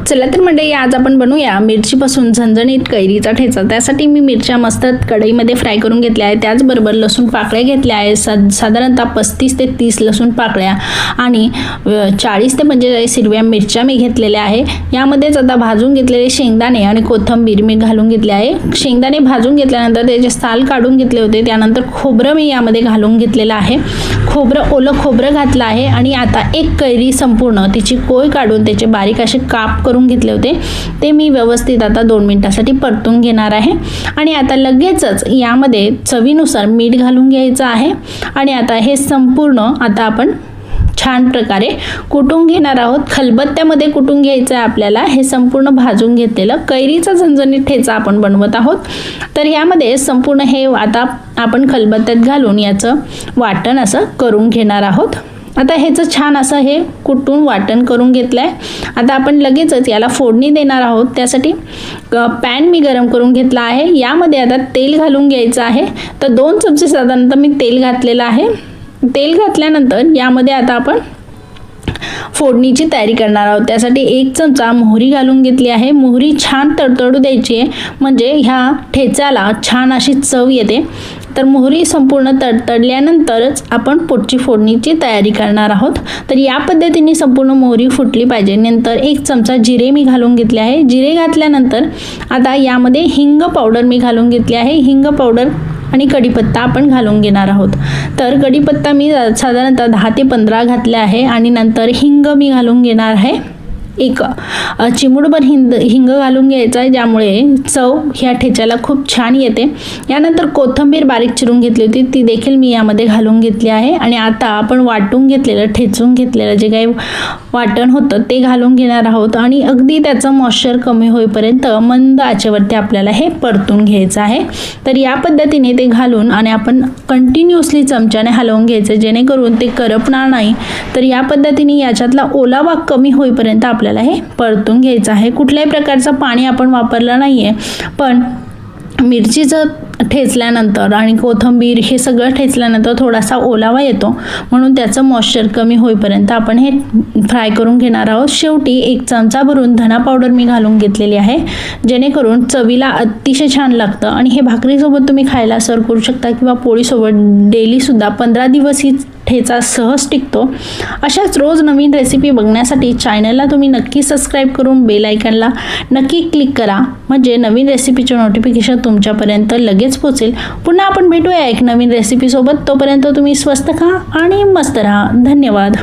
चला तर मंडळी, आज आपण बनवूया मिरचीपासून झणझणीत कैरीचा ठेचा। त्यासाठी मी मिरच्या मस्त कढईमध्ये फ्राय करून घेतल्या आहे। त्याचबरोबर लसूण पाकळ्या घेतल्या आहे, साधारणतः 35 ते 30 लसूण पाकळ्या आणि 40 ते 45 हिरव्या मिरच्या मी घेतलेल्या आहे। यामध्येच आता भाजून घेतलेले शेंगदाणे आणि कोथिंबीर मी घालून घेतले आहे। शेंगदाणे भाजून घेतल्यानंतर त्याचे साल काढून घेतले होते। त्यानंतर खोबरं मी यामध्ये घालून घेतलेलं आहे। ओलं खोबरं घातलं आहे आणि आता एक कैरी संपूर्ण तिची कोय काढून त्याचे बारीक असे काप करून घेतले होते, ते मी व्यवस्थित आता 2 मिनिटांसाठी परतून घेणार आहे। आणि आता लगेचच यामध्ये चवीनुसार मीठ घालून घ्यायचं आहे आणि आता हे संपूर्ण आता आपण छान प्रकारे कुटून घेणार आहोत। खलबत्त्यामध्ये कुटून घ्यायचं आहे आपल्याला। हे संपूर्ण भाजून घेतलेलं कैरीचा झणझणीत ठेचा आपण बनवत आहोत। तर यामध्ये संपूर्ण हे आता आपण खलबत्त्यात घालून याचं वाटण असं करून घेणार आहोत। आता ह्याचं छान असं हे कुटून वाटण करून घेतलंय। आता आपण लगेचच याला फोडणी देणार आहोत। त्यासाठी पॅन मी गरम करून घेतला आहे। यामध्ये आता तेल घालून घ्यायचं आहे। तर 2 चमचे साधारणतः मी तेल घातलेलं आहे। तेल घातल्यानंतर यामध्ये आता आपण फोडणीची तयारी करणार आहोत। त्यासाठी 1 चमचा मोहरी घालून घेतली आहे। मोहरी छान तडतडू द्यायची आहे, म्हणजे ह्या ठेच्याला छान अशी चव येते। तर मोहरी संपूर्ण तडतडल्यानंतरच आपण पुढची फोडणीची तयारी करणार आहोत। तर या पद्धतीने संपूर्ण मोहरी फुटली पाहिजे। नंतर 1 चमचा जिरे मी घालून घेतले आहे। जिरे घातल्यानंतर आता यामध्ये हिंग पावडर मी घालून घेतली आहे। हिंग पावडर आणि कढीपत्ता आपण घालून घेणार आहोत। तर कढीपत्ता मी साधारणतः 10 ते 15 घातले आहे आणि नंतर हिंग मी घालून घेणार आहे। 1 चिमूटभर हिंग घालून घ्यायचा आहे, ज्यामुळे चव ह्या ठेच्याला खूप छान येते। यानंतर कोथिंबीर बारीक चिरून घेतली होती, ती देखील मी यामध्ये घालून घेतली आहे। आणि आता आपण वाटून घेतलेलं ठेचून घेतलेलं जे काही वाटण होतं ते घालून घेणार आहोत आणि अगदी त्याचं मॉइश्चर कमी होईपर्यंत मंद आचेवरती आपल्याला हे परतून घ्यायचं आहे। तर या पद्धतीने ते घालून आणि आपण कंटिन्युअसली चमच्याने हलवून घ्यायचं, जेणेकरून ते करपणार नाही। तर या पद्धतीने याच्यातला ओलावा कमी होईपर्यंत आपल्याला हे परतून घ्यायचं आहे। कुठल्याही प्रकारचं पाणी आपण वापरलं नाहीये, पण मिरचीचं ठेचल्यानंतर आणि कोथिंबीर हे सगळं ठेचल्यानंतर थोडासा ओलावा येतो, म्हणून त्याचं मॉइश्चर कमी होईपर्यंत आपण हे फ्राय करून घेणार आहोत। शेवटी 1 चमचा भरून धना पावडर मी घालून घेतलेली आहे, जेणेकरून चवीला अतिशय छान लागतं आणि हे भाकरीसोबत तुम्ही खायला सर्व करू शकता किंवा पोळीसोबत। डेली सुद्धा 15 दिवस ही ठेचा सहज टिकतो। अशाच रोज नवीन रेसिपी बघण्यासाठी चॅनलला तुम्ही नक्की सबस्क्राईब करून बेल आयकॉनला नक्की क्लिक करा, म्हणजे नवीन रेसिपीचे नोटिफिकेशन तुमच्यापर्यंत लगेच पोहोचेल। पुन्हा आपण भेटूया एक नवीन रेसिपी सोबत। तोपर्यंत तुम्ही स्वस्त खा आणि मस्त राहा। धन्यवाद।